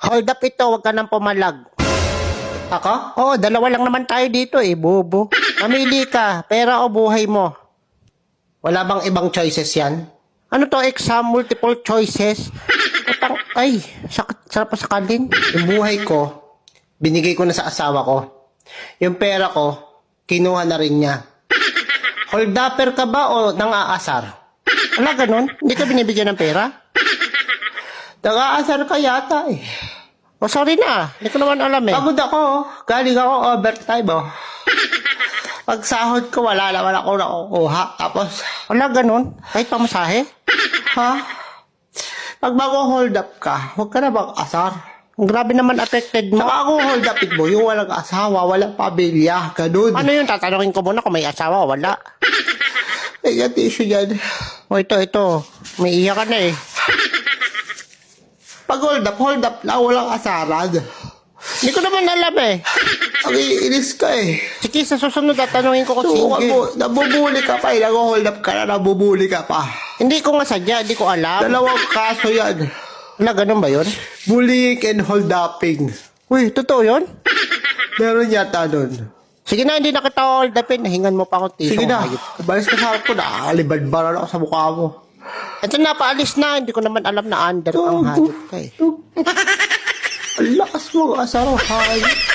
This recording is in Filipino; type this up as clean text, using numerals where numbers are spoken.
Hold up ito, wag ka nang pumalag. Ako? Oo, dalawa lang naman tayo dito eh, bobo. Mamili ka, pera o buhay mo. Wala bang ibang choices yan? Ano to, exam, multiple choices? Ay, sarap pa sakalin. Yung buhay ko, binigay ko na sa asawa ko. Yung pera ko, kinuha na rin niya. Hold-upper ka ba o nang-aasar? Wala ganun, hindi ka binibigyan ng pera? Nang-aasar ka yata eh. O sorry na, hindi ko naman alam eh. Pagod ako, galing ako overtime oh. Pag sahod ko, wala naman ako nakukuha. Tapos, Wala ganun, kahit pamasahe. ha? Pag mag-hold up ka, huwag ka na mag-asar. Ang grabe naman affected mo. Saka ako hold upin mo, yung walang asawa, walang pamilya, ganun. Ano yun, tatanungin ko muna kung may asawa o wala. May issue yan. O ito, may iyak ka na eh. Pag hold up lang, walang asaran. Hindi ko naman alam eh. Ang iinis ka eh. Sige, sa susunod tatanungin ko kung Subukan single. mo, nabubuli ka pa eh, nag-hold up ka na, nabubuli ka pa. Hindi ko nga sadya, hindi ko alam. Dalawang kaso yan. Wala ganun ba yun? Bullying and hold upping. Uy, totoo yun? Meron yata nun. Sige na, hindi na kita hold upin. Nahingan mo pa akong tiso. Sige na, balis ka sa harap ko, nakalibad-baran ako sa mukha mo. Ito na, paalis na. Hindi ko naman alam na under ang hayop ka eh. Ang lakas mo, asaraw, hayop.